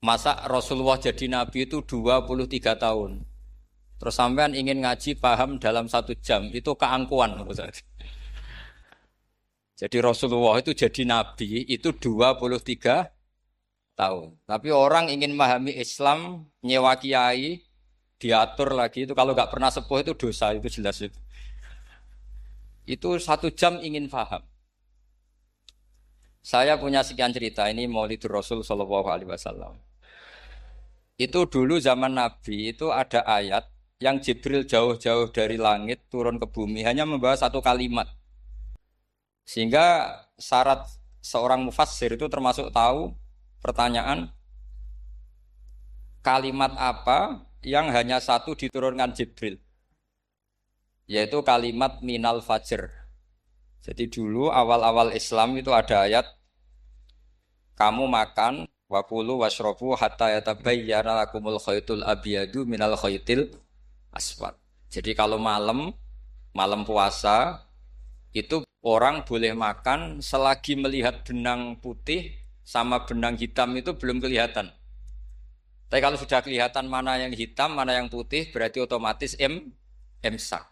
Masa Rasulullah jadi nabi itu 23 tahun. Terus sampean ingin ngaji paham dalam 1 jam, itu keangkuhan menurut saya. Jadi Rasulullah itu jadi nabi itu 23 tahun. Tapi orang ingin memahami Islam, nyewa kiai, diatur lagi itu kalau nggak pernah sepuh itu dosa, itu jelas itu. Itu 1 jam ingin paham. Saya punya sekian cerita ini Maulidur Rasul Shallallahu Alaihi Wasallam. Itu dulu zaman Nabi itu ada ayat yang Jibril jauh-jauh dari langit turun ke bumi hanya membawa satu kalimat. Sehingga syarat seorang mufassir itu termasuk tahu pertanyaan kalimat apa yang hanya satu diturunkan Jibril, yaitu kalimat minal fajr. Jadi dulu awal-awal Islam itu ada ayat kamu makan wakulu washrobu hatta yatabayyana lakumul khaytul abyadu minal khaytil aswad. Jadi kalau malam puasa itu orang boleh makan selagi melihat benang putih sama benang hitam itu belum kelihatan. Tapi kalau sudah kelihatan mana yang hitam, mana yang putih, berarti otomatis imsak.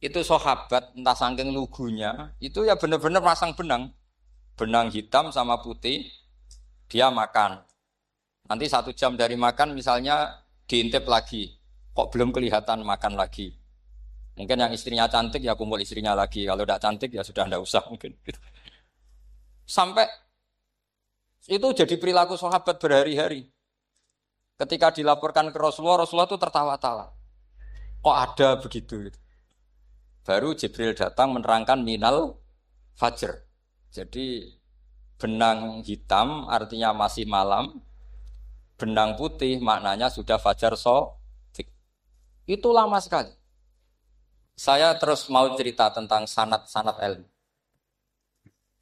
Itu sahabat entah saking lugunya, itu ya benar-benar pasang benang hitam sama putih, dia makan. Nanti 1 jam dari makan misalnya diintip lagi, kok belum kelihatan makan lagi. Mungkin yang istrinya cantik ya kumpul istrinya lagi. Kalau tidak cantik ya sudah tidak usah mungkin. Sampai itu jadi perilaku sahabat berhari-hari. Ketika dilaporkan ke Rasulullah, Rasulullah itu tertawa-tawa. Kok ada begitu? Baru Jibril datang menerangkan minal fajr. Jadi benang hitam artinya masih malam. Benang putih maknanya sudah fajar shadiq. Itu lama sekali. Saya terus mau cerita tentang sanad-sanad ilmu.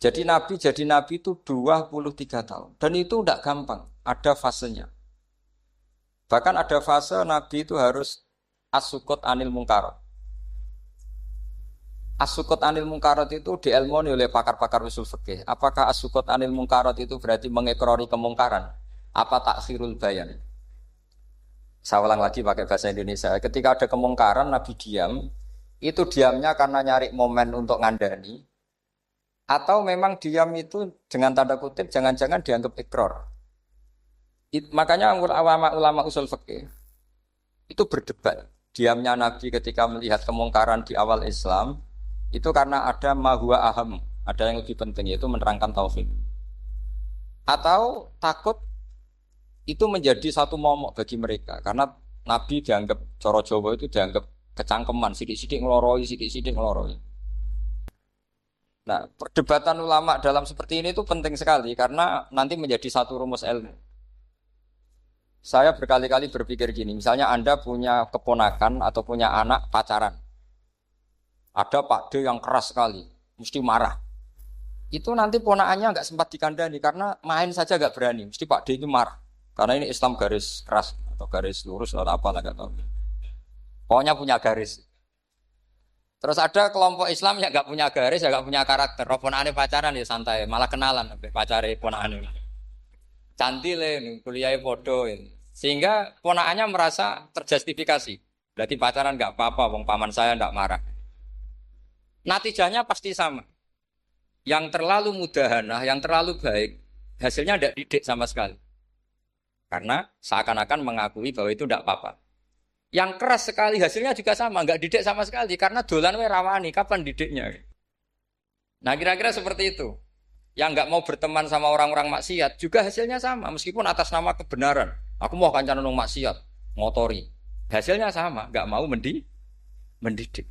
Jadi Nabi itu 23 tahun. Dan itu tidak gampang. Ada fasenya. Bahkan ada fase Nabi itu harus as-sukut anil mungkarat. As-sukut anil mungkarat itu diilmoni oleh pakar-pakar usul fikih. Apakah as-sukut anil mungkarat itu berarti mengekrori kemungkaran? Apa takhirul bayan? Saya ulang lagi pakai bahasa Indonesia. Ketika ada kemungkaran, Nabi diam. Itu diamnya karena nyari momen untuk ngandani atau memang diam itu dengan tanda kutip jangan-jangan dianggap ikrar. Makanya ulama usul fikih itu berdebat. Diamnya Nabi ketika melihat kemungkaran di awal Islam itu karena ada ma huwa aham, ada yang lebih penting yaitu menerangkan tauhid. Atau takut itu menjadi satu momok bagi mereka karena Nabi dianggap coro Jawa itu dianggap kecangkeman, sidik-sidik ngeloroi. Nah, perdebatan ulama dalam seperti ini itu penting sekali karena nanti menjadi satu rumus ilmu. Saya berkali-kali berpikir gini, misalnya Anda punya keponakan atau punya anak pacaran. Ada Pak D yang keras sekali, mesti marah. Itu nanti ponakannya nggak sempat dikandani karena main saja nggak berani, mesti Pak D itu marah. Karena ini Islam garis keras atau garis lurus atau apa lah nggak tahu. Pokoknya punya garis. Terus ada kelompok Islam yang nggak punya garis, ya nggak punya karakter. Ponakannya pacaran ya santai, malah kenalan pacare ponakannya. Cantik le, kuliahnya podo. Sehingga ponakannya merasa terjustifikasi. Berarti pacaran nggak apa-apa, wong paman saya nggak marah. Natijahnya pasti sama. Yang terlalu mudahanah, yang terlalu baik, hasilnya tidak didik sama sekali. Karena seakan-akan mengakui bahwa itu tidak apa-apa. Yang keras sekali hasilnya juga sama, nggak didik sama sekali karena dolan we rawani, kapan didiknya? Nah kira-kira seperti itu. Yang nggak mau berteman sama orang-orang maksiat juga hasilnya sama, meskipun atas nama kebenaran. Aku mau kancanan nang maksiat, ngotori. Hasilnya sama, nggak mau mendidik.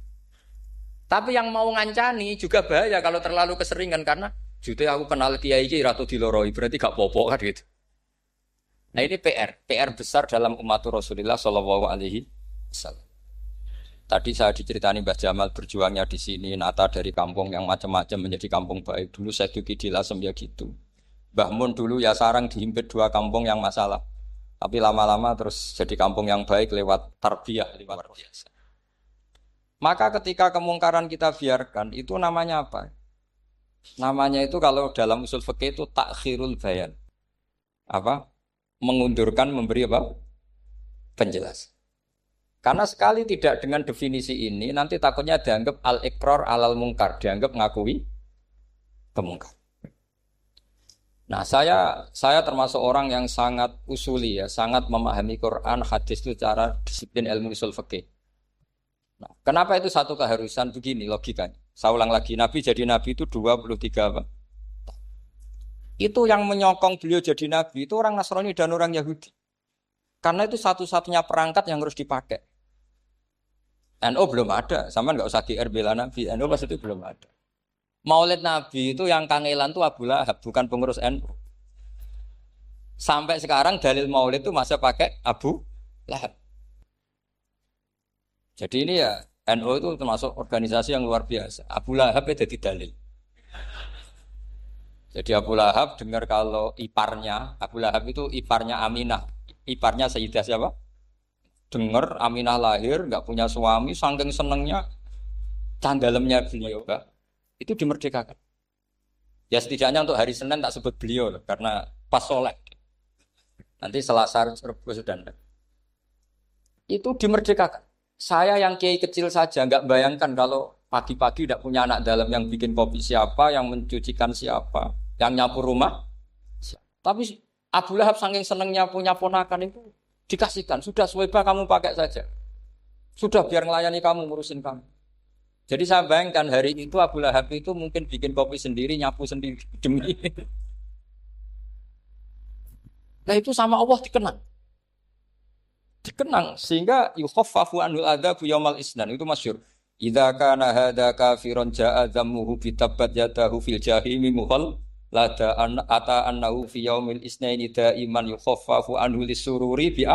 Tapi yang mau ngancani juga bahaya kalau terlalu keseringan karena jute aku kenal kiai iki ratu diloroi, berarti gak popo kan gitu. Nah ini PR besar dalam umat Rasulullah Shallallahu Alaihi Wasallam. Tadi saya diceritani Mbah Jamal berjuangnya di sini, nata dari kampung yang macam-macam menjadi kampung baik. Dulu saya Duki di Lasem ya gitu. Mbah Mun dulu ya sarang dihimpit 2 kampung yang masalah. Tapi lama-lama terus jadi kampung yang baik lewat tarbiyah, lewat biasa. Maka ketika kemungkaran kita biarkan, itu namanya apa? Namanya itu kalau dalam usul fikih itu takhirul bayan. Apa? mengundurkan memberi apa? Penjelasan. Karena sekali tidak dengan definisi ini, nanti takutnya dianggap al-iqrar alal mungkar, dianggap ngakui kemungkar. Nah, saya termasuk orang yang sangat usuli ya, sangat memahami Quran, hadis itu secara disiplin ilmu usul fikih. Nah, kenapa itu satu keharusan begini logikanya? Saya ulang lagi, Nabi jadi Nabi itu 23 apa? Itu yang menyokong beliau jadi Nabi itu orang Nasrani dan orang Yahudi. Karena itu satu-satunya perangkat yang harus dipakai. NU belum ada, sama nggak usah GR bela Nabi, NU pas itu belum ada. Maulid Nabi itu yang kangelan itu Abu Lahab, bukan pengurus NU. Sampai sekarang dalil Maulid itu masih pakai Abu Lahab. Jadi ini ya NU itu termasuk organisasi yang luar biasa. Abu Lahab itu jadi dalil. Jadi Abu Lahab dengar kalau iparnya, Abu Lahab itu iparnya Aminah, iparnya Sayyidah siapa? Dengar Aminah lahir, nggak punya suami, saking senengnya, candalemnya beliau, itu dimerdekakan. Ya setidaknya untuk hari Senin tak sebut beliau loh, karena pas soleh. Nanti Selasa Rabu sudah ada. Itu dimerdekakan. Saya yang kiai kecil saja nggak bayangkan kalau pagi-pagi tidak punya anak dalam yang bikin kopi siapa, yang mencucikan siapa, yang nyapu rumah. Tapi Abu Lahab saking senengnya punya ponakan itu dikasihkan. Sudah Suwaibah kamu pakai saja. Sudah biar melayani kamu, ngurusin kamu. Jadi saya bayangkan hari itu Abu Lahab itu mungkin bikin kopi sendiri, nyapu sendiri demi. Nah itu sama Allah dikenang. Dikenang sehingga yukhaffafu anul adzabu yaumal isnan itu masyhur. Idza kana hadza kafiron ja'a dhammuhu bi tabbat yadahu fil jahimi muhal lada an ata annahu fi yaumil isnaini daiman yukhaffafu anhu lisururi bi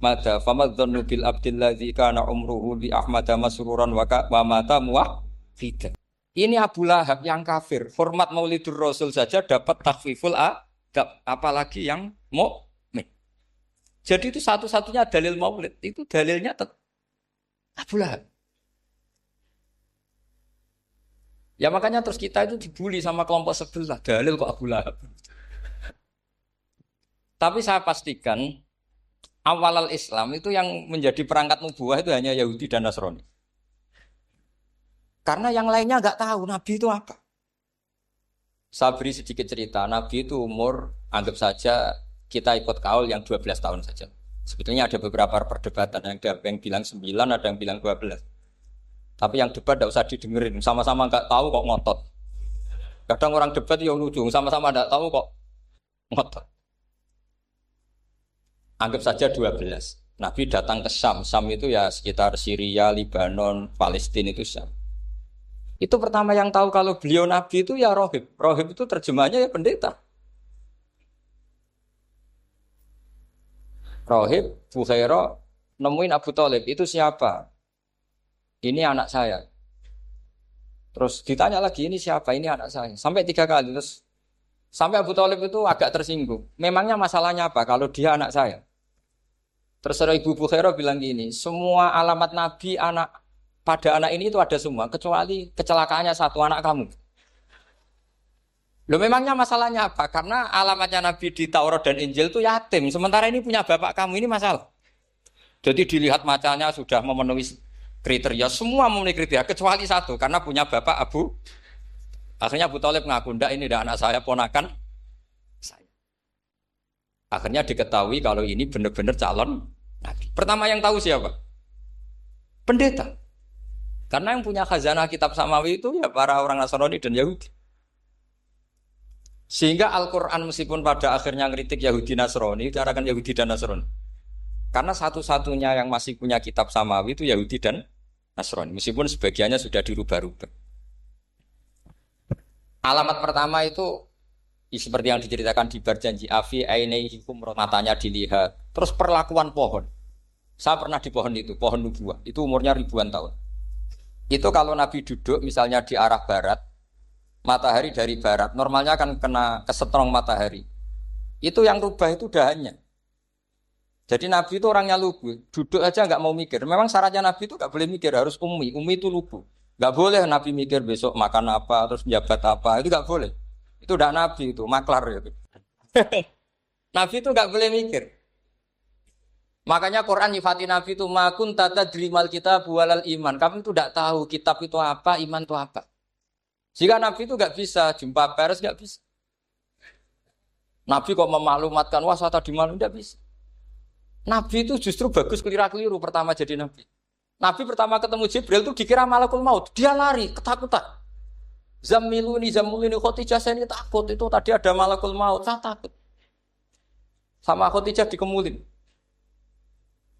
mada famadzannu bil abdil ladzi kana umruhu bi ahmada masruran wa mata muwahhida. Ini Abu Lahab yang kafir, hormat Maulidur Rasul saja dapat takhfiful adab, apalagi yang mukmin. Jadi itu satu-satunya dalil Maulid, itu dalilnya Abu Lahab. Ya makanya terus kita itu dibully sama kelompok sebelah, dalil kok Abu Lahab. Tapi saya pastikan awal Islam itu yang menjadi perangkat nubuah itu hanya Yahudi dan Nasrani. Karena yang lainnya nggak tahu Nabi itu apa. Saya beri sedikit cerita, Nabi itu umur, anggap saja kita ikut kaul yang 12 tahun saja. Sebetulnya ada beberapa perdebatan, ada yang bilang 9, ada yang bilang 12. Tapi yang debat tidak usah didengerin, sama-sama nggak tahu kok ngotot. Kadang orang debat yang lucu, sama-sama nggak tahu kok ngotot. Anggap saja 12. Nabi datang ke Syam. Syam itu ya sekitar Syria, Lebanon, Palestina itu Syam. Itu pertama yang tahu kalau beliau Nabi itu ya rohib. Rohib itu terjemahnya ya pendeta. Rohib, Bukhaira, nemuin Abu Thalib. Itu siapa? Ini anak saya. Terus ditanya lagi, ini siapa? Ini anak saya. Sampai 3 kali. Terus sampai Abu Thalib itu agak tersinggung. Memangnya masalahnya apa kalau dia anak saya? Terserah Ibu Bukhairah bilang gini, semua alamat Nabi pada anak ini itu ada semua, kecuali kecelakaannya satu, anak kamu. Loh memangnya masalahnya apa? Karena alamatnya Nabi di Taurat dan Injil itu yatim, sementara ini punya bapak kamu, ini masalah. Jadi dilihat macanya sudah memenuhi kriteria, semua memenuhi kriteria, kecuali satu, karena punya bapak Abu. Akhirnya Abu Thalib ngaku, ndak ini ndak anak saya, ponakan saya. Akhirnya diketahui kalau ini benar-benar calon Nabi. Pertama yang tahu siapa? Pendeta. Karena yang punya khazanah kitab samawi itu ya para orang Nasrani dan Yahudi. Sehingga Al-Quran meskipun pada akhirnya ngeritik Yahudi Nasrani, dikatakan Yahudi dan Nasrani. Karena satu-satunya yang masih punya kitab samawi itu Yahudi dan Nasrani. Meskipun sebagiannya sudah dirubah-rubah. Alamat pertama itu seperti yang diceritakan di berjanji afi ainaihikum, matanya dilihat. Terus perlakuan pohon. Saya pernah di pohon itu, pohon nubuah. Itu umurnya ribuan tahun. Itu kalau Nabi duduk misalnya di arah barat, matahari dari barat, normalnya akan kena kesetrong matahari. Itu yang rubah itu dahannya. Jadi Nabi itu orangnya lugu, duduk aja nggak mau mikir. Memang syaratnya Nabi itu nggak boleh mikir, harus ummi. Ummi itu lugu. Nggak boleh Nabi mikir besok makan apa, terus jabat apa, itu nggak boleh. Itu udah Nabi itu, maklar itu. Nabi itu nggak boleh mikir. Makanya Quran nyifati Nabi itu makun tata dirimal kita bualal iman. Kamu itu tidak tahu kitab itu apa, iman itu apa. Jika Nabi itu nggak bisa jumpa pers, nggak bisa. Nabi kok memaklumatkan wasata di mana, nggak bisa. Nabi itu justru bagus keliru pertama jadi Nabi. Nabi pertama ketemu Jibril itu dikira malakul maut. Dia lari, ketakutan. Zamiluni Khotijah saya ini takut. Itu tadi ada malakul maut, saya takut. Sama Khotijah dikemulin.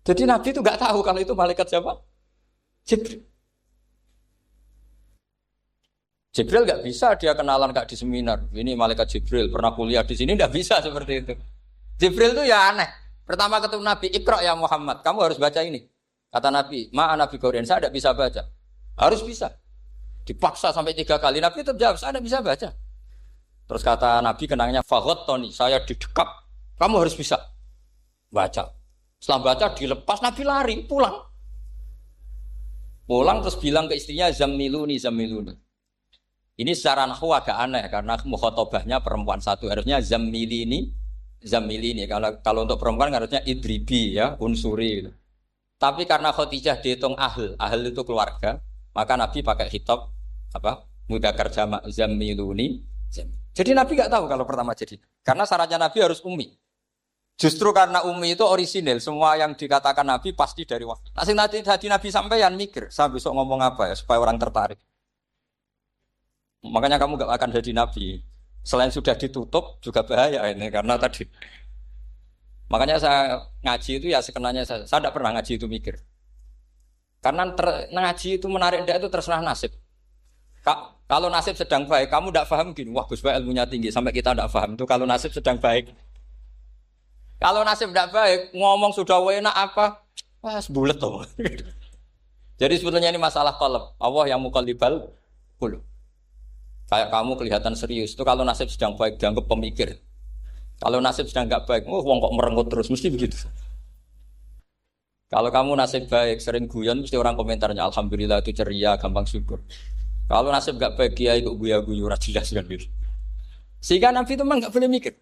Jadi Nabi itu nggak tahu kalau itu malaikat siapa? Jibril. Jibril nggak bisa dia kenalan kak di seminar. Ini malaikat Jibril pernah kuliah di sini, nggak bisa seperti itu. Jibril itu ya aneh. Pertama ketemu Nabi, Iqra ya Muhammad, kamu harus baca ini. Kata Nabi, Nabi Qur'an, saya tidak bisa baca. Harus bisa. Dipaksa sampai 3 kali. Nabi tetap jawab, saya tidak bisa baca. Terus kata Nabi kenangnya, Tony, saya didekap. Kamu harus bisa baca. Setelah baca dilepas, Nabi lari, pulang. Pulang terus bilang ke istrinya, Zamiluni. Ini secara nahwu agak aneh, karena mukhotobahnya perempuan satu. Harusnya Zamilini. Kalau untuk perempuan harusnya idribi ya, unsuri. Gitu. Tapi karena Khadijah dihitung ahl itu keluarga, maka Nabi pakai khitab mudzakkar jamak Zamiluni. Jadi Nabi nggak tahu kalau pertama jadi. Karena syaratnya Nabi harus ummi. Justru karena ummi itu orisinil, semua yang dikatakan Nabi pasti dari wahyu. Nanti Nabi sampeyan mikir, saya besok ngomong apa ya supaya orang tertarik. Makanya kamu gak akan jadi Nabi. Selain sudah ditutup juga bahaya ini karena tadi. Makanya saya ngaji itu ya sekenanya saya tidak pernah ngaji itu mikir. Karena ngaji itu menarik ndak itu terserah nasib. Kalau nasib sedang baik, kamu tidak paham gini, wah Gus Baik ilmunya tinggi sampai kita tidak paham itu kalau nasib sedang baik. Kalau nasib tidak baik, ngomong sudah enak apa? Wah, sebulet tuh. Jadi sebetulnya ini masalah qalb. Allah yang muqallibal qulub. Kayak kamu kelihatan serius. Itu kalau nasib sedang baik dianggap pemikir. Kalau nasib sedang enggak baik, wong kok merenggut terus mesti begitu. Kalau kamu nasib baik, sering guyon mesti orang komentarnya alhamdulillah itu ceria, gampang syukur. Kalau nasib enggak baik kiai kok guya-guyu ora jelas kan gitu. Sehingga Nabi itu memang enggak boleh mikir.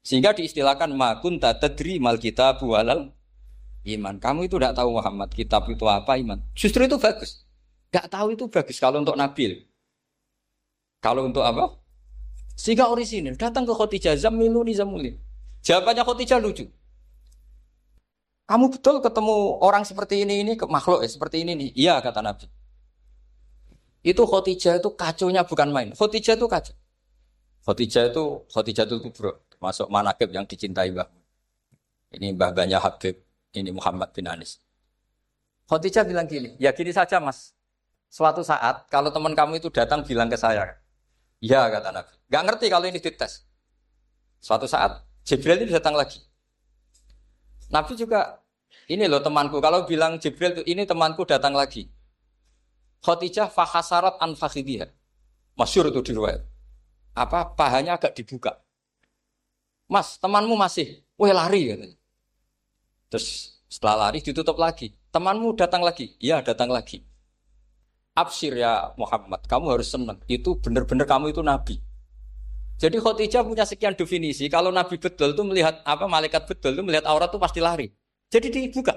Sehingga diistilahkan makun tadri mal kitab walal iman. Kamu itu tidak tahu Muhammad kitab itu apa iman. Justru itu bagus. Enggak tahu itu bagus kalau untuk Nabi. Kalau untuk apa? Sehingga orisinil datang ke Khadijah Zamiluni. Jawabannya Khadijah lucu. Kamu betul ketemu orang seperti ini ke makhluk seperti ini nih. Iya kata Nabi. Itu Khadijah itu kacaunya bukan main. Khadijah itu kacau. Khadijah itu kubro. Masuk manaqib yang dicintai Mbah. Ini mbah-mbahnya Habib, ini Muhammad bin Anis. Khadijah bilang gini, ya gini saja mas. Suatu saat kalau teman kamu itu datang bilang ke saya, ya kata Nabi. Gak ngerti kalau ini dites. Suatu saat Jibril ini datang lagi. Nabi juga, ini loh temanku. Kalau bilang Jibril ini temanku datang lagi. Khadijah fahasarat an fakhidhiha. Masyhur itu di riwayat. Pahanya agak dibuka. Mas, temanmu masih, lari katanya. Terus setelah lari ditutup lagi. Temanmu datang lagi. Iya, datang lagi. Absyir ya Muhammad, kamu harus senang. Itu benar-benar kamu itu nabi. Jadi Khadijah punya sekian definisi. Kalau nabi betul itu melihat malaikat betul itu melihat aurat itu pasti lari. Jadi dibuka.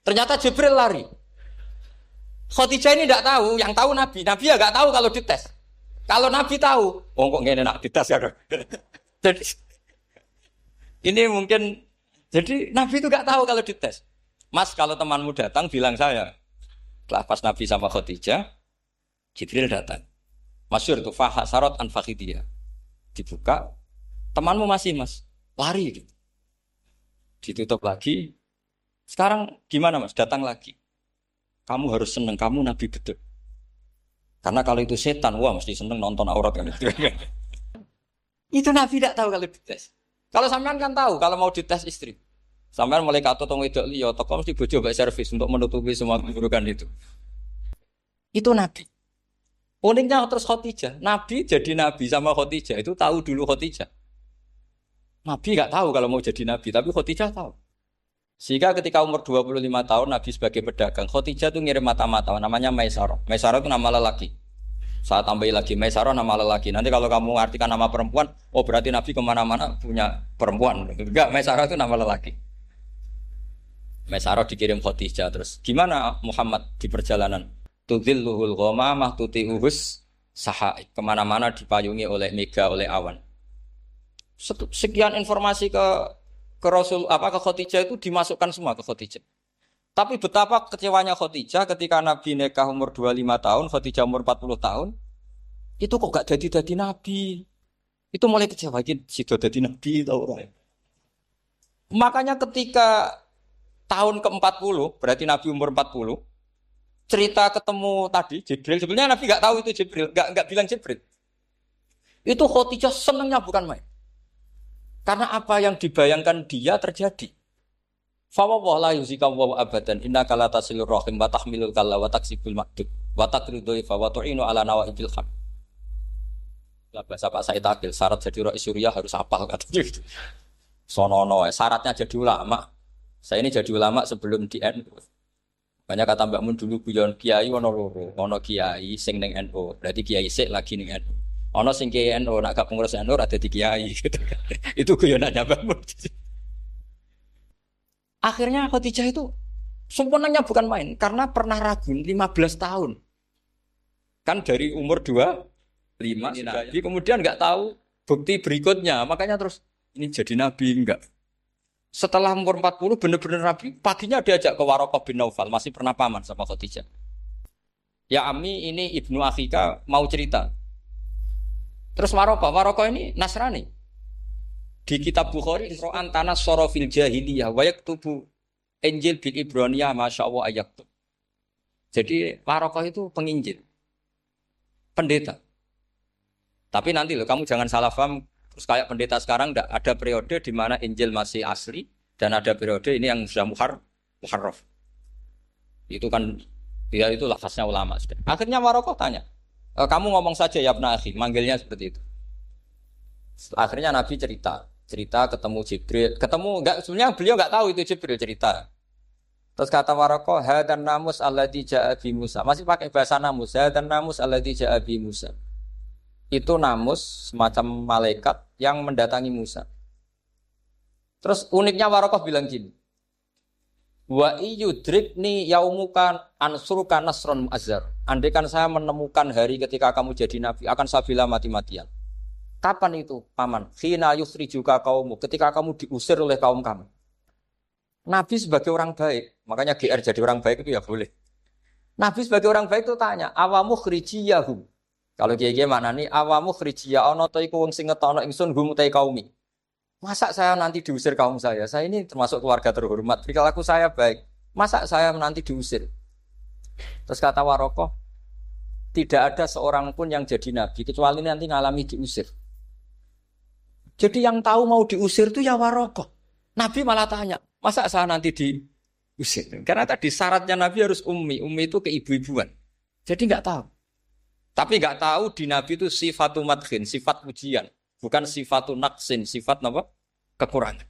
Ternyata Jibril lari. Khadijah ini tidak tahu, yang tahu nabi. Nabi ya nggak tahu kalau dites. Kalau nabi tahu, kok ngene nak dites ya. Jadi ini mungkin, jadi Nabi itu gak tahu kalau dites. Mas, kalau temanmu datang bilang saya. Setelah pas Nabi sama Khadijah, Jibril datang. Masyhur itu fahasarat an fakhidhiha. Dibuka, temanmu masih mas, lari gitu. Ditutup lagi. Sekarang gimana mas? Datang lagi. Kamu harus seneng, kamu Nabi betul. Karena kalau itu setan, wah mesti seneng nonton aurat kan. Itu Nabi tidak tahu kalau dites. Kalau sampean kan tahu kalau mau dites istri. Sampean mulai kato tong wedok liya teko mesti bojo mbek servis untuk menutupi semua keburukan itu. Itu Nabi. Uniknya terus Khadijah. Nabi jadi Nabi sama Khadijah itu tahu dulu Khadijah. Nabi enggak tahu kalau mau jadi Nabi, tapi Khadijah tahu. Sehingga ketika umur 25 tahun Nabi sebagai pedagang, Khadijah itu ngirim mata-mata namanya Maisarah. Maisarah itu nama lelaki. Saya tambahin lagi Maisarah nama lelaki. Nanti kalau kamu artikan nama perempuan, oh berarti Nabi kemana-mana punya perempuan. Enggak, Maisarah itu nama lelaki. Maisarah dikirim Khadijah terus. Gimana Muhammad di perjalanan? Tudzilluhul ghamamah tuti'uhus sahaik. Kemana-mana dipayungi oleh mega, oleh awan. Sekian informasi ke Rasul apa ke Khadijah itu dimasukkan semua ke Khadijah. Tapi betapa kecewanya Khadijah ketika Nabi nikah umur 25 tahun, Khadijah umur 40 tahun, itu kok gak jadi Nabi. Itu mulai kecewa, sido jadi Nabi tahu. Makanya ketika tahun ke-40, berarti Nabi umur 40, cerita ketemu tadi Jibril, sebenarnya Nabi gak tahu itu Jibril, gak bilang Jibril. Itu Khadijah senangnya bukan main. Karena apa yang dibayangkan dia terjadi. Fa wa la yuzika wa abadan innaka la tasilur rahim wa tahmilul kalla wa taksibul maqdud wa taqridu fa wa tu'inu ala nawaibil haq. Lah bahasa Pak Said Akil syarat jadi rais Suriah harus hafal katanya gitu. Sonono syaratnya jadi ulama. Saya ini jadi ulama sebelum di NU. Banyak kata Mbak Mun dulu guyon kiai ono loro, ono kiai sing ning NU, berarti kiai sik lagi ning NU. Ono sing kiai NU nak gak pengurus NU ora dadi kiai gitu. Itu guyonannya Mbak Mun. Akhirnya Khadijah itu sempurnanya bukan main karena pernah ragu 15 tahun. Kan dari umur 25 Nabi kemudian nggak tahu bukti berikutnya. Makanya terus ini jadi Nabi enggak. Setelah umur 40 benar-benar Nabi, paginya diajak ke Waraqah bin Naufal, masih pernah paman sama Khadijah. Ya Ami ini Ibnu Akhika mau cerita. Terus Waraqah ini Nasrani. Di kitab Bukhari Ro'an tanah sorofil jahiliyah wa yaktubu Injil bil Ibraniyah masya Allah ayaktub. Jadi Waraqah itu penginjil, pendeta. Tapi nanti loh kamu jangan salah paham. Terus kayak pendeta sekarang ada periode di mana Injil masih asli dan ada periode ini yang sudah muharraf. Itu kan ya itu lafaznya ulama sudah. Akhirnya Waraqah tanya, kamu ngomong saja ya Ibnu Akhi, manggilnya seperti itu. Akhirnya Nabi cerita ketemu Jibril, enggak sebenarnya beliau enggak tahu itu Jibril cerita. Terus kata Waraqah, hadan namus alladzi ja'a bi Musa. Masih pakai bahasa namus, hadan namus alladzi ja'a bi Musa. Itu namus semacam malaikat yang mendatangi Musa. Terus uniknya Waraqah bilang gini. Wa iyudrikni yaumuka ansuruka nasron mu'azzar. Andaikan saya menemukan hari ketika kamu jadi nabi, akan saya bila mati-matian. Kapan itu, paman? Khina yukhrijuka kaumu, ketika kamu diusir oleh kaum kamu. Nabi sebagai orang baik, makanya GR jadi orang baik itu ya boleh. Nabi sebagai orang baik itu tanya, awamu khrijiyahum. Kalau kiai-kiai maknani awamu khrijiyah ana ta iku wong sing ngetokno ingsun hum utai kaumi. Masa saya nanti diusir kaum saya? Saya ini termasuk keluarga terhormat. Perilaku saya baik. Masa saya nanti diusir? Terus kata Waraqah, tidak ada seorang pun yang jadi nabi kecuali nanti ngalami diusir. Jadi yang tahu mau diusir itu ya Waraqah. Nabi malah tanya, masa saya nanti diusir? Karena tadi syaratnya Nabi harus ummi. Ummi itu keibu-ibuan. Jadi nggak tahu. Tapi nggak tahu di Nabi itu sifatu madkhin, sifat pujian. Bukan sifatu naqsin, sifat apa? Kekurangan.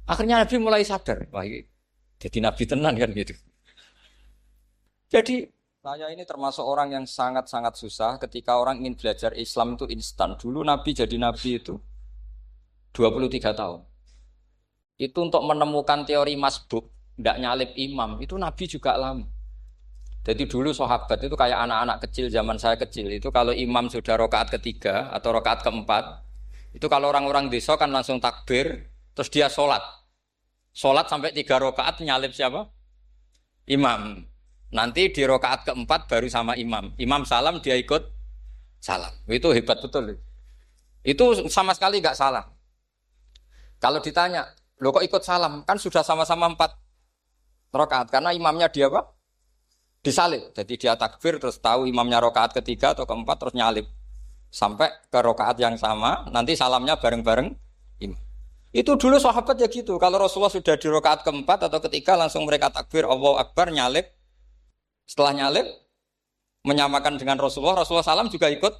Akhirnya Nabi mulai sadar. Wah, jadi Nabi tenan kan gitu. Jadi saya ini termasuk orang yang sangat-sangat susah ketika orang ingin belajar Islam itu instan. Dulu Nabi jadi Nabi itu 23 tahun. Itu untuk menemukan teori masbuk, tidak nyalip imam, itu Nabi juga lama. Jadi dulu sahabat itu kayak anak-anak kecil zaman saya kecil. Itu kalau imam sudah rakaat ketiga atau rakaat keempat, itu kalau orang-orang desa kan langsung takbir, terus dia sholat. Sholat sampai 3 rakaat nyalip siapa? Imam. Nanti di rakaat keempat baru sama imam. Imam salam dia ikut salam. Itu hebat betul. Itu sama sekali nggak salah. Kalau ditanya, lo kok ikut salam? Kan sudah sama-sama 4 rakaat. Karena imamnya dia apa? Disalib. Jadi dia takbir terus tahu imamnya rakaat ketiga atau keempat terus nyalip. Sampai ke rakaat yang sama, nanti salamnya bareng-bareng imam. Itu dulu sahabat ya gitu. Kalau Rasulullah sudah di rakaat keempat atau ketiga langsung mereka takbir Allahu Akbar nyalip. Setelah nyalip menyamakan dengan Rasulullah salam juga ikut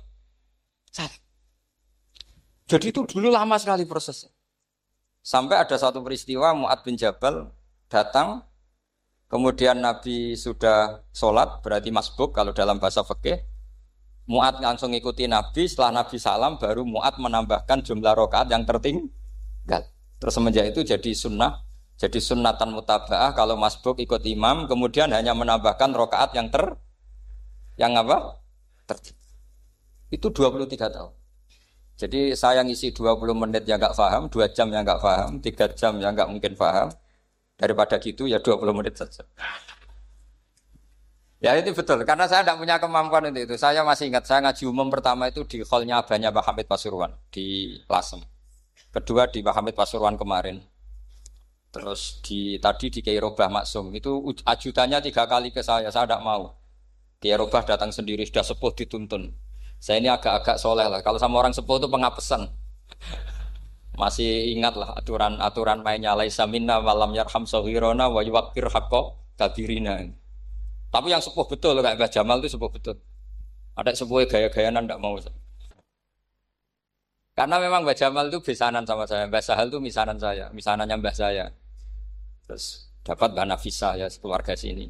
salam. Jadi itu dulu lama sekali prosesnya. Sampai ada satu peristiwa Mu'adz bin Jabal datang, kemudian Nabi sudah sholat, berarti masbuk kalau dalam bahasa fikih. Mu'ad langsung ikuti Nabi, setelah Nabi salam baru Mu'ad menambahkan jumlah rakaat yang tertinggal. Terus semenjak itu jadi sunnah, jadi sunnatan mutaba'ah kalau masbuk ikut imam, kemudian hanya menambahkan rakaat yang apa? Tertinggal. Itu 23 tahun. Jadi saya ngisi 20 menit yang enggak paham, 2 jam yang enggak paham, 3 jam yang enggak mungkin paham. Daripada gitu ya 20 menit saja. Ya itu betul, karena saya tidak punya kemampuan untuk itu. Saya masih ingat, saya ngaji umum pertama itu di hallnya abahnya Pak Hamid Pasuruan di Lasem. Kedua di Pak Hamid Pasuruan kemarin. Terus tadi di Kiai Robah Maksum, itu ajudannya 3 kali ke saya tidak mau. Kiai Robah datang sendiri, sudah sepuh dituntun. Saya ini agak-agak soleh lah, kalau sama orang sepuh itu pengapesan. Masih ingat lah aturan mainnya laisa minna walam yarham saghirana wa yuwaqqir haqqa kabirina. Tapi yang sepuh betul kayak Mbah Jamal itu sepuh betul. Ada sepuh gaya-gayanan tidak mau. Karena memang Mbah Jamal itu besanan sama saya, Mbah Sahal itu misanan saya, misanannya Mbah saya. Terus dapat Mbah Nafisa ya keluarga sini.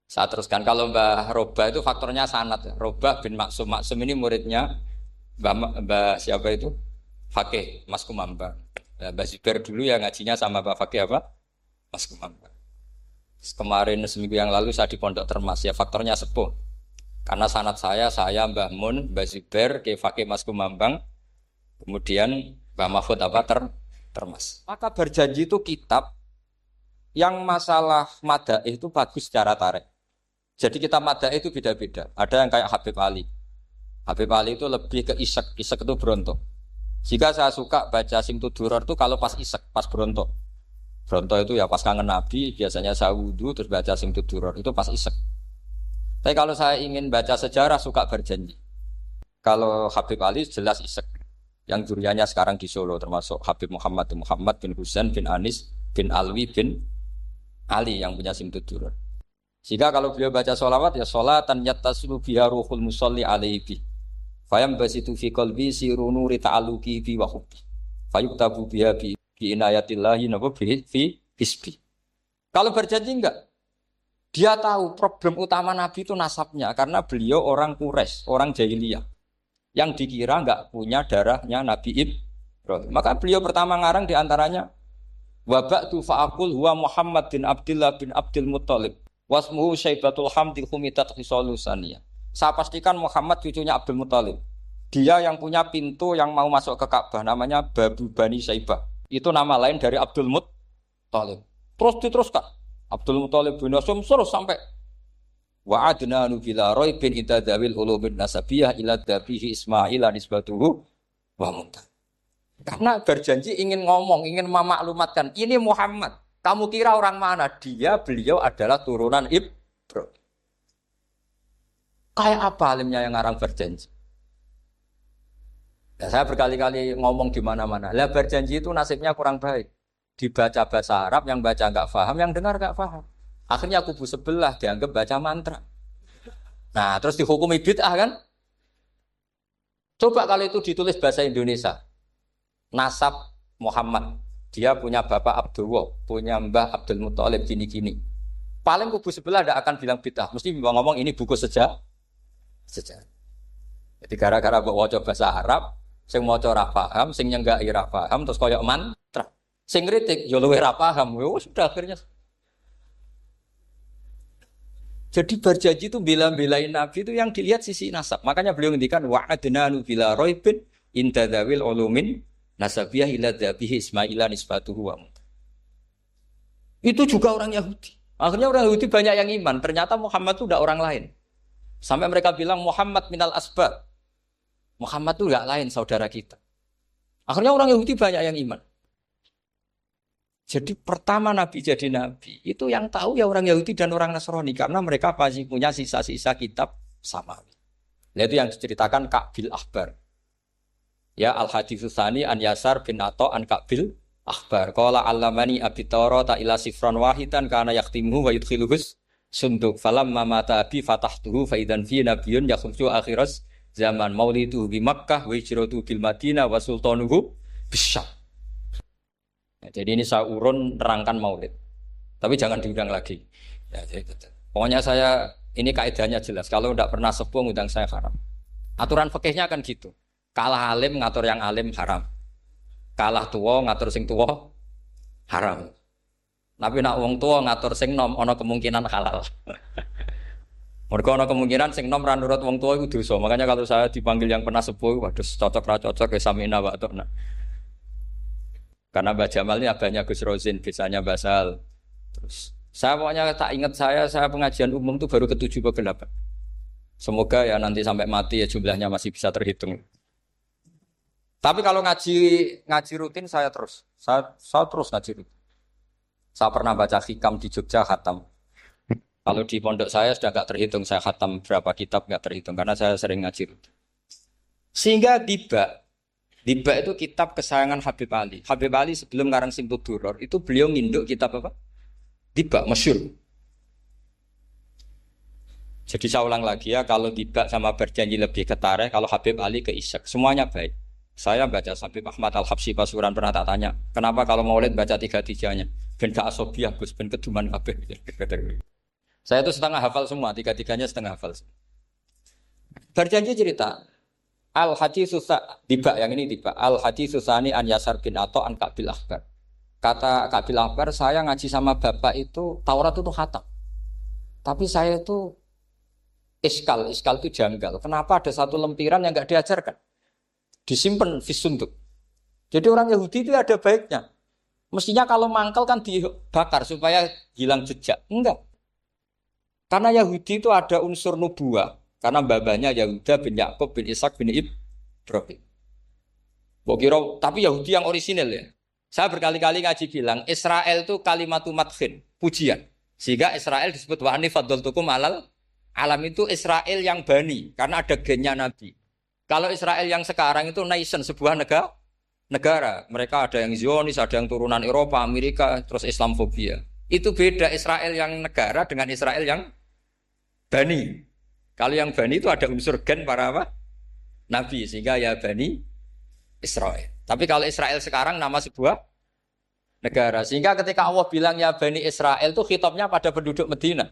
Saya teruskan kalau Mbah Robah itu faktornya sanad. Robah bin Maksum, Maksum ini muridnya Mbah siapa itu? Fakih Mas Kumambang. Mbah Zubair dulu ya ngajinya sama Mbah Fakih apa? Mas Kumambang. Kemarin seminggu yang lalu saya di Pondok Termas ya faktornya sepuh. Karena sanad saya Mbah Mun, Mbah Zubair, Kiai Fakih Mas Kumambang, kemudian Mbah Mahfud apa Termas. Maka berjanji itu kitab yang masalah madaih itu bagus secara tarikh. Jadi kita madaih itu beda-beda. Ada yang kayak Habib Ali. Habib Ali itu lebih ke isek itu berontok. Jika saya suka baca Simtud Duror itu kalau pas isek, pas berontok. Bronto itu ya pas kangen Nabi, biasanya saya wudhu terus baca Simtud Duror, itu pas isek. Tapi kalau saya ingin baca sejarah suka berjanji. Kalau Habib Ali jelas isek. Yang duriannya sekarang di Solo termasuk Habib Muhammad bin Husain bin Anis bin Alwi bin Ali yang punya Simtud Duror. Jika kalau beliau baca sholawat ya sholatan yattasilu biha ruhul musalli alaihi. Fayam basitu fi qalbi sirunu rita'aluki bi wa hubbi. Fayuktabu biha bi inayatillahi nabu fi hisbi. Kalau berjanji enggak, dia tahu problem utama Nabi itu nasabnya karena beliau orang Quraisy, orang jahiliyah yang dikira enggak punya darahnya Nabi Ibrahim. Maka beliau pertama ngarang diantaranya wa ba'du fa'aqul huwa Muhammad bin Abdullah bin Abdul Muttalib wasmuhu Syaibatul Hamdi Khumitat Khisalusaniyah. Saya pastikan Muhammad cucunya Abdul Muttalib. Dia yang punya pintu yang mau masuk ke Ka'bah namanya Babu Bani Syaibah. Itu nama lain dari Abdul Muttalib. Terus diteruskan. Abdul Muttalib bin Hasyim terus sampai wa adnanu bila raibin itadawil ulumin nasabiyah ila dabihi Ismail nisbatuhu wa muntah. Karena berjanji ingin ngomong, ingin memaklumatkan ini Muhammad. Kamu kira orang mana? Beliau adalah turunan Ibrahim. Kayak apa alimnya yang ngarang berjanji? Ya, saya berkali-kali ngomong di mana-mana. Lah berjanji itu nasibnya kurang baik. Dibaca bahasa Arab, yang baca enggak paham, yang dengar enggak paham. Akhirnya kubu sebelah dianggap baca mantra. Nah, terus dihukumi bid'ah kan? Coba kalau itu ditulis bahasa Indonesia. Nasab Muhammad. Dia punya bapak Abdullah, punya mbah Abdul Muttalib gini-gini. Paling kubu sebelah tidak akan bilang bid'ah. Mesti ngomong ini buku sejarah. Jadi gara-gara bawa bahasa Arab, sing maca ora paham, sing nyenggaki ora paham, terus koyo mantra. Sing kritik yo luwih ora paham. Sudah akhirnya. Jadi berjanji itu bela-belain Nabi itu yang dilihat sisi nasab. Makanya beliau ngendikan wa'adnanu bila raibin intadawil ulumin nasabiyah ila dhabihi Ismaila nisbatuhu wa muntah. Itu juga orang Yahudi. Akhirnya orang Yahudi banyak yang iman. Ternyata Muhammad itu tidak orang lain. Sampai mereka bilang Muhammad minal asbab. Muhammad itu tidak lain saudara kita. Akhirnya orang Yahudi banyak yang iman. Jadi pertama Nabi jadi Nabi itu yang tahu ya orang Yahudi dan orang Nasrani karena mereka pasti punya sisa-sisa kitab samawi. Nah, itu yang diceritakan Ka'bil Ahbar. Ya al-haditsus tsani an Yasar bin Atha an Ka'bil Ahbar. Qala allamani abi Tawrata ila sifran wahidan kana yaktimuhu wa yudkhiluhus sunduk falamma mata abi fatahtuhu fa idan fi nabiyyun yakhruju akhiras zaman maulidu bi Makkah wa hijratu bil Madinah wa sultanuhu bisyam. Nah, jadi ini saya urun nerangkan maulid. Tapi jangan diundang lagi. Ya, jadi, pokoknya saya ini kaidahnya jelas. Kalau tidak pernah sepuh ngundang saya haram. Aturan fikihnya kan gitu. Kalah alim ngatur yang alim haram. Kalah tua ngatur sing tua haram. Tapi nak wong tua ngatur sing nom ono kemungkinan halal. Mereka ono kemungkinan sing nom ra nurut wong tua itu dosa. Makanya kalau saya dipanggil yang pernah sepuh, waduh cocok ra cocok ya samina wa atona. Karena Mbak Jamal ini abahnya Gus Rozin, biasanya Basal. Terus saya pokoknya tak ingat saya pengajian umum tuh baru ke-7 ke 8. Semoga ya nanti sampai mati ya jumlahnya masih bisa terhitung. Tapi kalau ngaji rutin saya terus. Saya terus ngaji rutin. Saya pernah baca hikam di Jogja khatam. Kalau di pondok saya sudah nggak terhitung saya khatam berapa kitab nggak terhitung karena saya sering ngaji rutin. Sehingga tiba itu kitab kesayangan Habib Ali. Habib Ali sebelum ngarang Simtud Duror itu beliau nginduk kitab apa? Tiba, masyhur. Jadi saya ulang lagi ya, kalau Tiba sama Berjanji lebih ke tarikh, kalau Habib Ali ke Isyak, semuanya baik. Saya baca Habib Ahmad Al-Habsyi Pasuruan pernah tak tanya, kenapa kalau Maulid baca 3-3-nya? Ben gak asobiah Gus, ben keduman kabeh. Saya itu setengah hafal semua, 3-3-nya setengah hafal. Berjanji cerita, Al-Hadis Susah, Tiba yang ini Tiba, Al-Hadis Susani an Yasar bin Ato an Kabil Akbar. Kata Kabil Akbar, saya ngaji sama bapak itu, Taurat itu khatam. Tapi saya itu iskal itu janggal. Kenapa ada satu lempiran yang nggak diajarkan? Disimpan fisunduk. Jadi orang Yahudi itu ada baiknya. Mestinya kalau mangkal kan dibakar supaya hilang jejak. Enggak. Karena Yahudi itu ada unsur nubuah. Karena babanya Yahuda bin Yakub bin Ishak bin Ibrahim. Tapi Yahudi yang orisinal ya. Saya berkali-kali ngaji bilang, Israel itu kalimatu madkhin, pujian. Sehingga Israel disebut wa ani faddaltukum alal alam itu Israel yang bani, karena ada gennya Nabi. Kalau Israel yang sekarang itu nation, sebuah negara. Mereka ada yang Zionis, ada yang turunan Eropa, Amerika, terus Islamfobia. Itu beda Israel yang negara dengan Israel yang bani. Kalau yang bani itu ada unsur gen para apa? Nabi, sehingga ya bani Israel. Tapi kalau Israel sekarang nama sebuah negara. Sehingga ketika Allah bilang ya Bani Israel itu khitabnya pada penduduk Medina.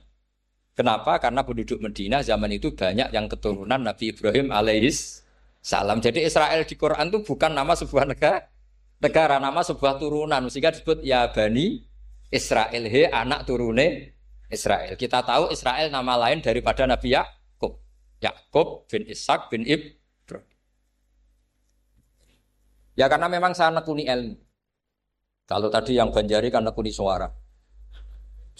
Kenapa? Karena penduduk Medina zaman itu banyak yang keturunan Nabi Ibrahim alaihis salam. Jadi Israel di Quran itu bukan nama sebuah negara, nama sebuah turunan. Sehingga disebut ya Bani Israel, he anak turune Israel. Kita tahu Israel nama lain daripada Nabi Yakub. Yakub bin Ishak bin Ibrahim. Ya karena memang saya nekuni ilmu. Kalau tadi yang Banjari kan nekuni suara.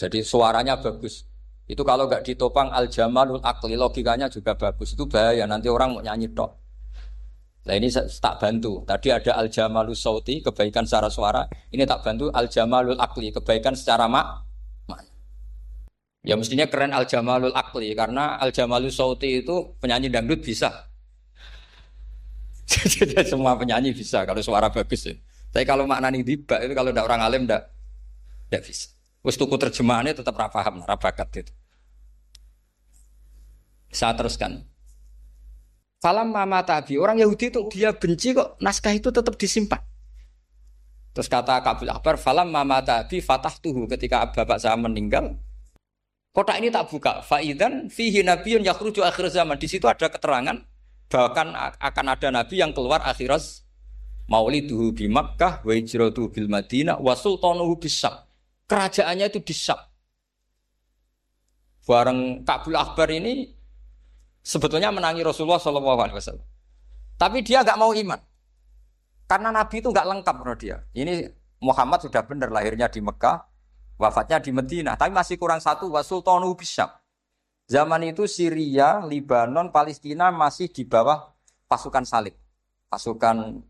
Jadi suaranya bagus. Itu kalau nggak ditopang al-jamalul akli, logikanya juga bagus. Itu bahaya, nanti orang mau nyanyi tok. Nah ini tak bantu. Tadi ada al-jamalul sauti, kebaikan secara suara. Ini tak bantu al-jamalul akli, kebaikan secara makna. Ya mestinya keren al-jamalul akli. Karena al-jamalul sauti itu penyanyi dangdut bisa. Jadi semua penyanyi bisa kalau suara bagus ya. Tapi kalau maknani tiba itu kalau tidak orang alim tidak bisa. Wes tuku terjemahannya tetap paham, bakat gitu. Saya teruskan. Falam mama tabi orang Yahudi itu dia benci kok naskah itu tetap disimpan. Terus kata Kabil Akbar, falam mama tabi fatah tuhu ketika bapak saya meninggal. Kotak ini tak buka. Faidan fihi nabiyun yakhruju akhir zaman. Di situ ada keterangan bahkan akan ada nabi yang keluar akhirat mauliduhu bi Makkah wa hijratuhu bil Madinah wa sultanuhu bis-Syam. Kerajaannya itu di Syam. Bareng Kabil Akbar ini sebetulnya menangi Rasulullah SAW. Tapi dia enggak mau iman. Karena nabi itu enggak lengkap menurut dia. Ini Muhammad sudah benar lahirnya di Mekah, wafatnya di Madinah, tapi masih kurang satu wa sultanuhu bis-Syam. Zaman itu Syria, Lebanon, Palestina masih di bawah pasukan salib, pasukan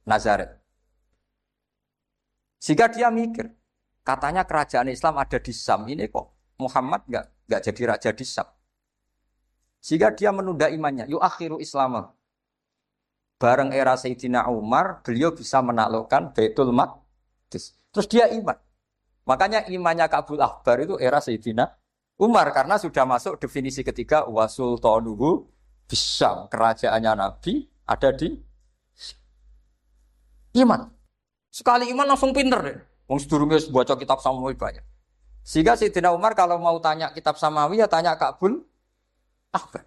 Nazaret. Sehingga dia mikir, katanya kerajaan Islam ada di Syam, ini kok Muhammad nggak jadi raja di Syam. Sehingga dia menunda imannya, yuakhiru Islam. Bareng era Sayyidina Umar, beliau bisa menaklukkan Baitul Maqdis. Terus dia iman. Makanya imannya Kabil Akbar itu era Sayyidina Umar karena sudah masuk definisi ketiga wasultanuhu bisyam, kerajaannya Nabi ada di iman. Sekali iman langsung pinter deh. Wong sedurunge baca kitab Samuel banyak. Sehingga Sayyidina Umar kalau mau tanya kitab Samawi ya tanya Ka'bul Ahbar.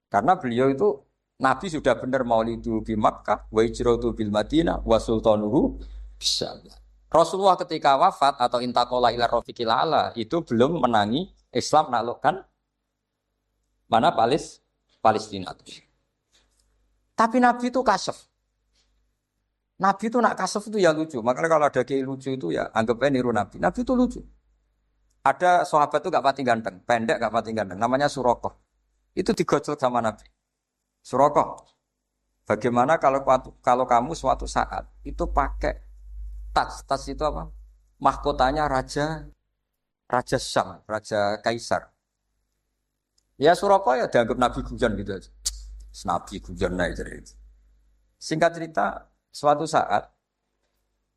Karena beliau itu Nabi sudah benar maulidu bi Makkah, wa hijratu bil Madinah, wa sultanuhu bisa. Rasulullah ketika wafat atau intaqala ila rafiqil ala itu belum menangi Islam naklukkan mana Palestina. Tapi Nabi itu kasef. Nabi itu nak kasef itu ya lucu. Makanya kalau ada kiai lucu itu ya anggapnya niru Nabi. Nabi itu lucu. Ada sahabat itu gak pati ganteng, pendek gak pati ganteng. Namanya Surakoh. Itu digojol sama Nabi. Surakoh, bagaimana kalau kamu suatu saat itu pakai tas itu apa? Mahkotanya Raja Syam, Raja Kaisar. Ya Surakoh ya dianggap Nabi guyon gitu aja. Nabi guyon naik cerita. Singkat cerita, suatu saat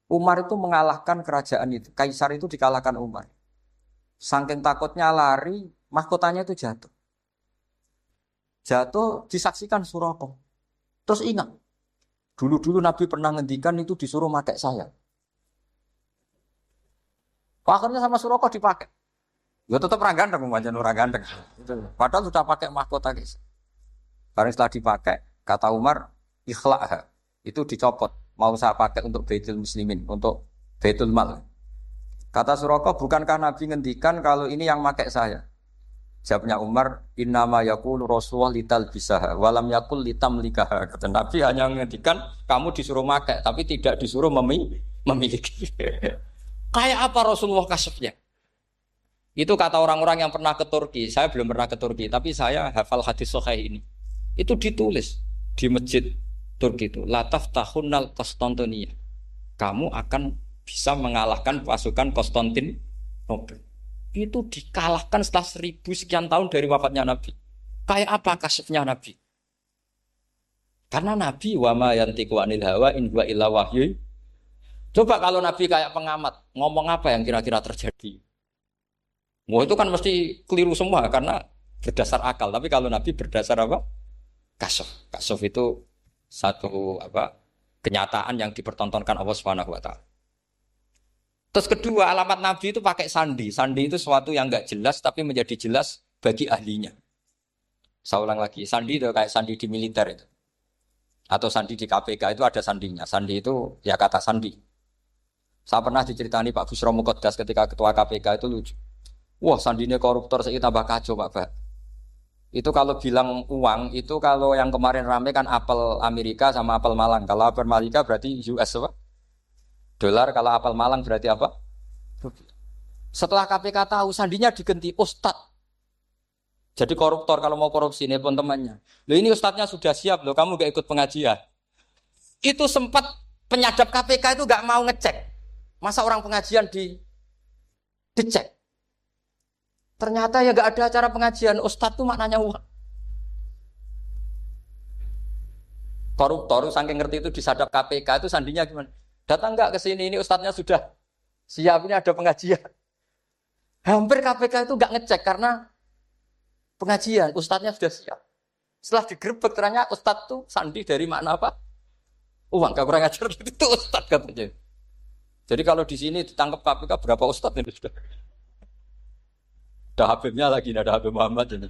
Umar itu mengalahkan kerajaan itu. Kaisar itu dikalahkan Umar. Saking takutnya lari, mahkotanya itu jatuh. Jatuh disaksikan Surakoh. Terus ingat, dulu Nabi pernah ngendikan itu disuruh pakai saya. Akhirnya sama Surakoh dipakai. Ya tetap orang ganteng, orang ganteng. Padahal sudah pakai mahkota guys. Karena setelah dipakai, kata Umar, ikhla'ha. Itu dicopot. Mau saya pakai untuk Baitul Muslimin, untuk Baitul Mal. Kata Surakoh, bukankah Nabi ngendikan kalau ini yang pakai saya? Jawabnya Umar, innama yaqulu Rasulullah lital bisaha, walam yaqul litamlikaha. Kata Nabi hanya ngendikan kamu disuruh pakai, tapi tidak disuruh memiliki. Kayak apa Rasulullah kasufnya? Itu kata orang-orang yang pernah ke Turki. Saya belum pernah ke Turki, tapi saya hafal hadis sahih ini. Itu ditulis di masjid Turki itu. Lataf tahunnal Konstantinia. Kamu akan bisa mengalahkan pasukan Konstantinopel. Itu dikalahkan setelah 1000 sekian tahun dari wafatnya Nabi. Kayak apa kasufnya Nabi? Karena Nabi wa ma yantiqu anil hawa in huwa illa wahyu. Coba kalau Nabi kayak pengamat, ngomong apa yang kira-kira terjadi? Wah itu kan mesti keliru semua karena berdasar akal. Tapi kalau Nabi berdasar apa? Kasuf. Kasuf itu satu kenyataan yang dipertontonkan Allah Subhanahu wa taala. Terus kedua, alamat Nabi itu pakai sandi. Sandi itu sesuatu yang enggak jelas tapi menjadi jelas bagi ahlinya. Saya ulang lagi, sandi itu kayak sandi di militer itu. Atau sandi di KPK itu ada sandinya. Sandi itu ya kata sandi. Saya pernah diceritani Pak Busro Muqaddas ketika ketua KPK itu lucu. Wah, sandinya koruptor saya tambah kacau Pak. Itu kalau bilang uang, itu kalau yang kemarin rame kan apel Amerika sama apel Malang. Kalau apel Amerika berarti US apa? Dolar, kalau apel Malang berarti apa? Setelah KPK tahu, sandinya diganti Ustadz. Jadi koruptor kalau mau korupsi ini pun temannya. Loh ini Ustadznya sudah siap loh, kamu gak ikut pengajian. Itu sempat penyadap KPK itu gak mau ngecek. Masa orang pengajian dicek? Ternyata ya gak ada acara pengajian. Ustadz tuh maknanya uang. Koruptor saking ngerti itu disadap KPK itu sandinya gimana? Datang nggak ke sini, ini ustadznya sudah siap, ini ada pengajian. Hampir KPK itu nggak ngecek karena pengajian, ustadznya sudah siap. Setelah digerebek ternyata ustadz tuh sandi dari makna apa? Uang, gak kurang ajar itu ustadz katanya. Jadi kalau di sini ditangkap KPK berapa ustadz ini sudah? Ada Habibnya lagi, ada Habib Muhammad ini.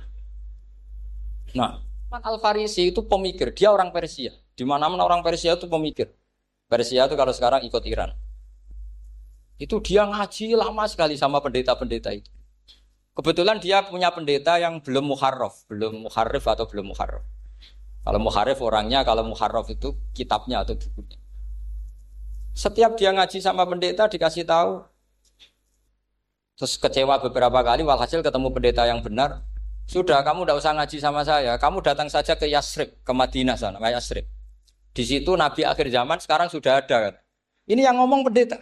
Nah, Al-Farisi itu pemikir, dia orang Persia. Di mana-mana orang Persia itu pemikir. Persia itu kalau sekarang ikut Iran. Itu dia ngaji lama sekali sama pendeta-pendeta itu. Kebetulan dia punya pendeta yang belum muharraf atau belum muharraf. Kalau muharraf orangnya, kalau muharraf itu kitabnya atau bukunya. Setiap dia ngaji sama pendeta dikasih tahu. Terus kecewa beberapa kali, walhasil ketemu pendeta yang benar. Sudah, kamu tidak usah ngaji sama saya. Kamu datang saja ke Yasrib, ke Madinah sana, ke Yasrib. Di situ Nabi akhir zaman sekarang sudah ada kan. Ini yang ngomong pendeta.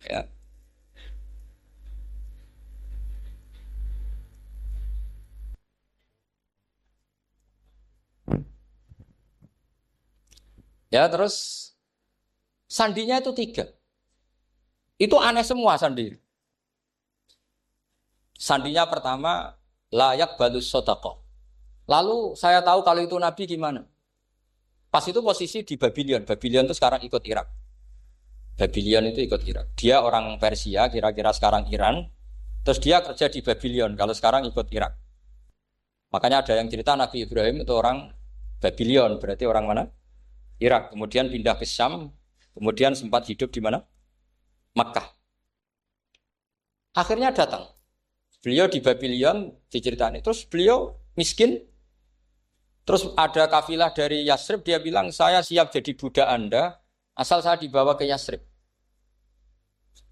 Ya. Ya terus sandinya itu 3. Itu aneh semua sandi. Sandinya pertama layak balus sodaqoh. Lalu saya tahu kalau itu Nabi gimana. Pas itu posisi di Babylon. Babylon itu sekarang ikut Irak. Babylon itu ikut Irak. Dia orang Persia, kira-kira sekarang Iran. Terus dia kerja di Babylon, kalau sekarang ikut Irak. Makanya ada yang cerita Nabi Ibrahim itu orang Babylon, berarti orang mana? Irak. Kemudian pindah ke Syam, kemudian sempat hidup di mana? Makkah. Akhirnya datang. Beliau di Babylon diceritain. Terus beliau miskin. Terus ada kafilah dari Yasrib, dia bilang, saya siap jadi budak Anda, asal saya dibawa ke Yasrib.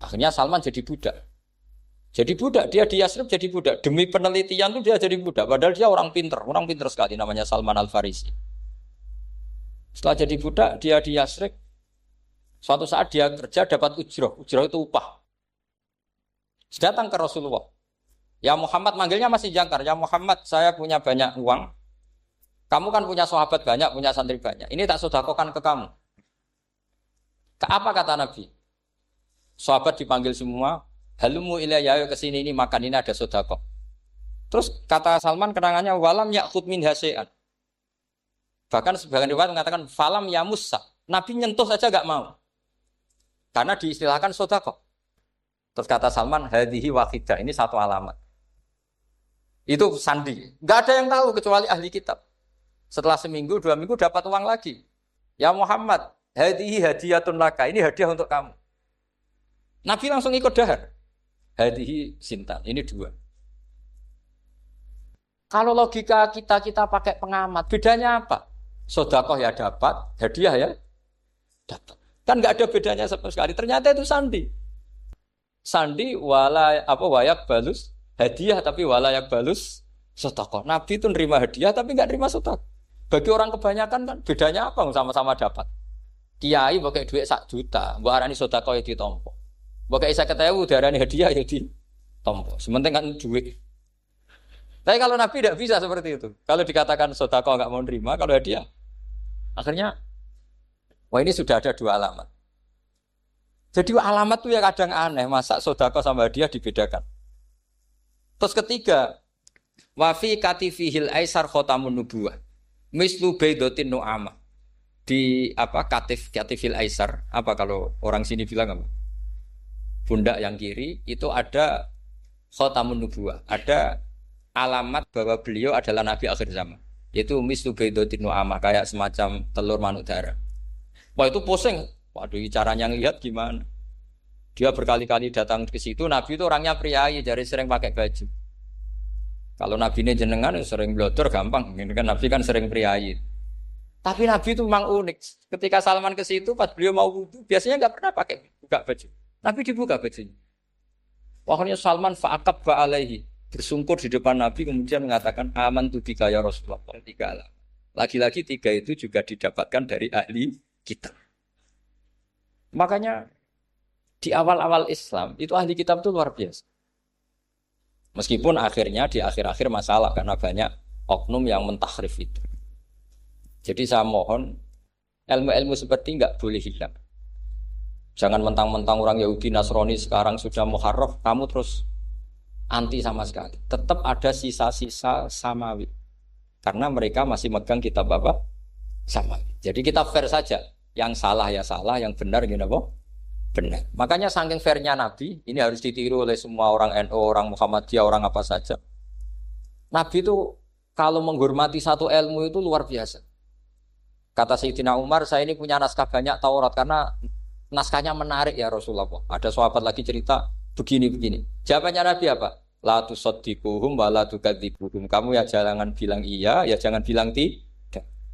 Akhirnya Salman jadi budak. Jadi budak, dia di Yasrib jadi budak. Demi penelitian itu dia jadi budak. Padahal dia orang pinter sekali, namanya Salman Al-Farisi. Setelah jadi budak, dia di Yasrib. Suatu saat dia kerja dapat ujroh itu upah. Datang ke Rasulullah. Ya Muhammad, manggilnya masih jangkar. Ya Muhammad, saya punya banyak uang. Kamu kan punya sahabat banyak, punya santri banyak. Ini tak sedekahkan ke kamu. Apa kata Nabi? Sahabat dipanggil semua. Halumu ilayya, ayo kesini, ini makan, ini ada sedekah. Terus kata Salman kenangannya, walam ya'khud min hasya'an. Bahkan sebagian riwayat mengatakan falam yamussa. Nabi nyentuh saja enggak mau. Karena diistilahkan sedekah. Terus kata Salman, hadhihi wahidah, ini satu alamat. Itu sandi. Enggak ada yang tahu kecuali ahli kitab. Setelah seminggu, 2 minggu dapat uang lagi. Ya Muhammad, hadhihi hadiyatun laka, ini hadiah untuk kamu. Nabi langsung ikut dahar. Hadhihi sintan, ini 2. Kalau logika kita pakai pengamat, bedanya apa? Sedekah ya dapat, hadiah ya dapat. Kan enggak ada bedanya sama sekali. Ternyata itu sandi. Sandi wayak balus hadiah tapi walayak balus sedekah. Nabi itu nerima hadiah tapi enggak nerima sedekah. Bagi orang kebanyakan kan bedanya apa? Sama-sama dapat. Kiai pakai duit 1 juta, mbok arani sedekah ya ditampa. Mbok kayak 50.000 diarani hadiah ya ditampa. Sementing kan duit. Tapi kalau Nabi tidak bisa seperti itu. Kalau dikatakan sedekah enggak mau nerima, kalau hadiah akhirnya wah ini sudah ada 2 alamat. Jadi alamat tuh ya kadang aneh, masa sedekah sama hadiah dibedakan. Terus ketiga, wa fi katifihil aisar khatamun nubuwah. Mislu baidatin nu'amah. Di katifil aisar, apa kalau orang sini bilang apa? Pundak yang kiri itu ada khatamun nubuwah, ada alamat bahwa beliau adalah nabi akhir zaman. Yaitu mislu baidatin nu'amah, kayak semacam telur manuk darah. Wah itu pusing. Waduh, caranya ngelihat gimana? Dia berkali-kali datang ke situ. Nabi itu orangnya priayi, jadi sering pakai baju. Kalau Nabi ini jenengan sering blodor gampang. Ini kan Nabi kan sering priayi. Tapi Nabi itu memang unik. Ketika Salman ke situ, pas beliau mau wudu, biasanya nggak pernah pakai buka baju. Nabi dibuka bajunya. Waktunya Salman fa'aqab ba'alaihi, bersungkur di depan Nabi kemudian mengatakan aman tu bika ya Rasulullah. 3 alam. Lagi-lagi 3 itu juga didapatkan dari ahli kitab. Makanya di awal-awal Islam itu ahli kitab itu luar biasa. Meskipun akhirnya di akhir-akhir masalah karena banyak oknum yang mentahrif itu. Jadi saya mohon ilmu-ilmu seperti enggak boleh hilang. Jangan mentang-mentang orang Yahudi Nasrani sekarang sudah muharraf, kamu terus anti sama sekali. Tetap ada sisa-sisa samawi. Karena mereka masih megang kitab apa? Samawi. Jadi kita fair saja. Yang salah ya salah, yang benar gini apa? Benar. Makanya saking fairnya Nabi, ini harus ditiru oleh semua orang NU, orang Muhammadiyah, orang apa saja. Nabi itu kalau menghormati satu ilmu itu luar biasa. Kata Sayyidina Umar, saya ini punya naskah banyak Taurat karena naskahnya menarik ya Rasulullah. Ada sahabat lagi cerita begini-begini. Jawabannya Nabi apa? La tusaddiquhum wa la tukadzibuhum. Kamu ya jangan bilang iya, ya jangan bilang tidak.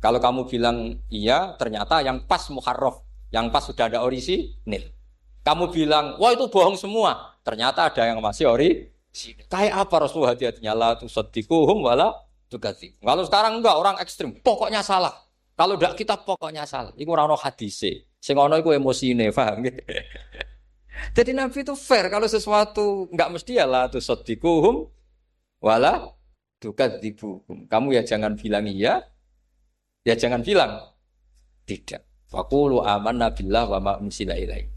Kalau kamu bilang iya, ternyata yang pas muharraf, yang pas sudah ada orisinil. Kamu bilang, wah itu bohong semua. Ternyata ada yang masih orisinil. Kayak apa Rasulullah hati-hatinya? La tusaddiquhum wa la tukadzibun. Kalau sekarang enggak, orang ekstrim. Pokoknya salah. Kalau enggak kita pokoknya salah. Iku ora ono hadise. Sing ono iku emosine, paham gitu. Jadi Nabi itu fair. Kalau sesuatu enggak mesti ya la tusaddiquhum wa la tukadzibun. Kamu ya jangan bilang iya, ya jangan bilang tidak. Faqulu amanna billah wa ma unsila ilaihi.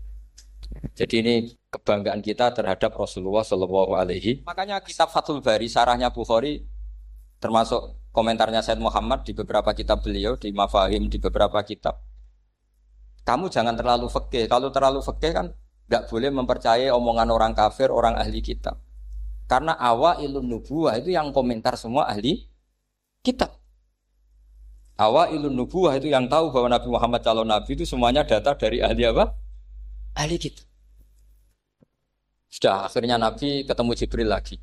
Jadi ini kebanggaan kita terhadap Rasulullah Shallallahu Alaihi. Makanya kitab Fathul Bari, sarahnya Bukhari, termasuk komentarnya Said Muhammad di beberapa kitab beliau, di Mafahim di beberapa kitab. Kamu jangan terlalu fikih. Kalau terlalu fikih kan nggak boleh mempercayai omongan orang kafir, orang ahli kitab. Karena awailun nubuwah itu yang komentar semua ahli kitab. Awailun nubuwah itu yang tahu bahwa Nabi Muhammad calon nabi itu semuanya data dari ahli apa? Ahli kitab. Sudah akhirnya Nabi ketemu Jibril lagi.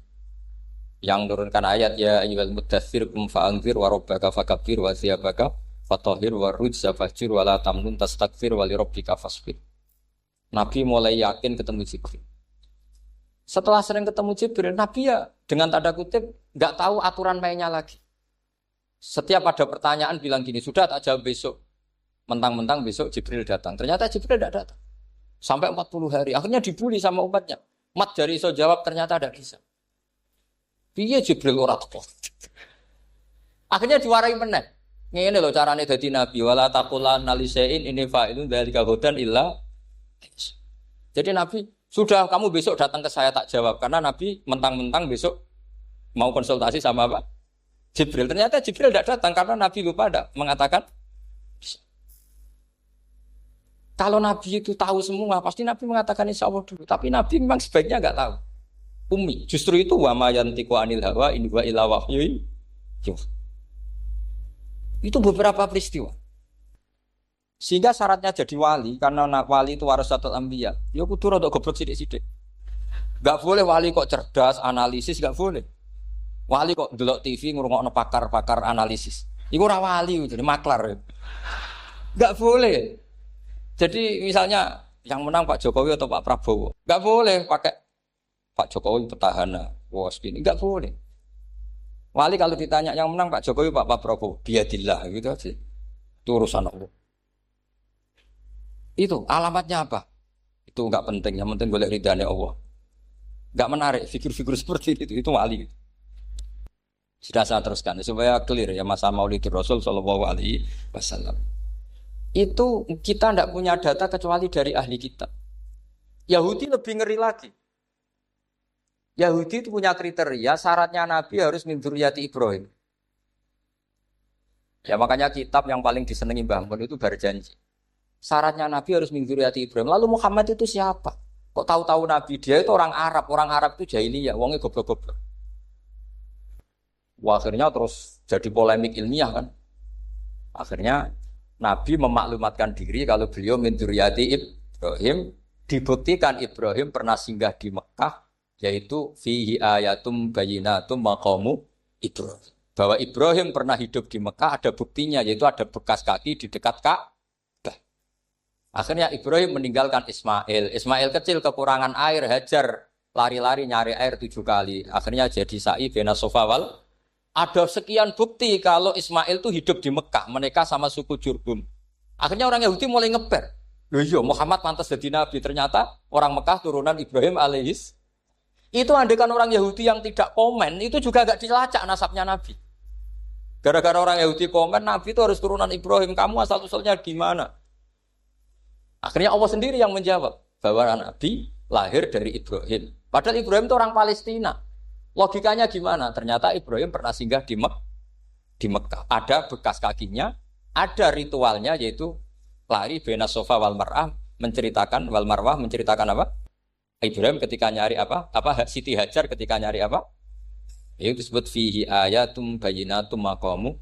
Yang turunkan ayat ya ayyuhal muddatsir qum fa'anzir wa rabbaka fakabbir wa thiyabaka fatahhir wa rujza fahjur wa la tamnun tastakfir wa li rabbika fasbir. Nabi mulai yakin ketemu Jibril. Setelah sering ketemu Jibril, Nabi ya dengan tanda kutip nggak tahu aturan mainnya lagi. Setiap ada pertanyaan bilang gini, sudah tak jawab besok. Mentang-mentang besok Jibril datang. Ternyata Jibril tidak datang. Sampai 40 hari. Akhirnya dibully sama umatnya. Mat dari iso jawab ternyata tidak bisa. Piye Jibril ora teko. Akhirnya diwarai meneh. Ngene lho carane dadi nabi wala taqulanna lisein ini fa'ilun dzalika hudan illa. Jadi Nabi, sudah kamu besok datang ke saya tak jawab karena Nabi mentang-mentang besok mau konsultasi sama apa? Jibril. Ternyata Jibril tidak datang karena Nabi lupa ada mengatakan kalau Nabi itu tahu semua pasti Nabi mengatakan insya Allah dulu. Tapi Nabi memang sebaiknya nggak tahu. Umi. Justru itu wa ma yantiqu anil hawa in huwa illa wahyu. Itu beberapa peristiwa. Sehingga syaratnya jadi wali karena wali itu warasatul anbiya. Ya kudu rada goblok sithik-sithik. Enggak boleh wali kok cerdas, analisis enggak boleh. Wali kok delok TV ngrungokno pakar-pakar analisis. Iku ora wali, jadi maklar. Enggak boleh. Jadi misalnya yang menang Pak Jokowi atau Pak Prabowo, enggak boleh pakai Pak Jokowi petahana. Wah, segini enggak boleh. Wali kalau ditanya yang menang Pak Jokowi Pak Prabowo, biadillah gitu aja. Itu urusan Allah. Itu alamatnya apa? Itu enggak penting, yang penting golek ridhane Allah. Enggak menarik figur-figur seperti itu wali. Sudah saya teruskan supaya clear ya masa Maulidur Rasul sallallahu alaihi wasallam. Itu kita tidak punya data kecuali dari ahli kitab. Yahudi lebih ngeri lagi. Yahudi itu punya kriteria syaratnya Nabi harus min dzurriyyati Ibrahim. Ya makanya kitab yang paling disenangi Mbah Mun itu Berjanji. Syaratnya Nabi harus min dzurriyyati Ibrahim. Lalu Muhammad itu siapa? Kok tahu-tahu Nabi dia itu orang Arab. Orang Arab itu jahiliyah, wongnya goblok-goblok. Wah, akhirnya terus jadi polemik ilmiah kan. Akhirnya Nabi memaklumatkan diri kalau beliau min dzurriyyati Ibrahim, dibuktikan Ibrahim pernah singgah di Mekah, yaitu fihi ayatum bayyinatum maqamu Ibrahim. Bahwa Ibrahim pernah hidup di Mekah ada buktinya, yaitu ada bekas kaki di dekat Ka'bah. Akhirnya Ibrahim meninggalkan Ismail. Ismail kecil kekurangan air, Hajar lari-lari nyari air 7 kali. Akhirnya jadi sa'i bena sofa wal. Ada sekian bukti kalau Ismail itu hidup di Mekah, menikah sama suku Jurhum. Akhirnya orang Yahudi mulai ngeper. Loh iya, Muhammad pantas jadi nabi. Ternyata orang Mekah turunan Ibrahim alaihis. Itu andekan orang Yahudi yang tidak komen, itu juga gak dilacak nasabnya Nabi. Gara-gara orang Yahudi komen, Nabi itu harus turunan Ibrahim. Kamu asal-usulnya gimana? Akhirnya Allah sendiri yang menjawab bahwa Nabi lahir dari Ibrahim. Padahal Ibrahim itu orang Palestina. Logikanya gimana? Ternyata Ibrahim pernah singgah di Mekah. Ada bekas kakinya, ada ritualnya yaitu lari bena sofa wal mar'ah menceritakan wal marwah menceritakan apa? Ibrahim ketika nyari apa? Siti Hajar ketika nyari apa? Itu disebut fihi ayatum bayyinatum maqamu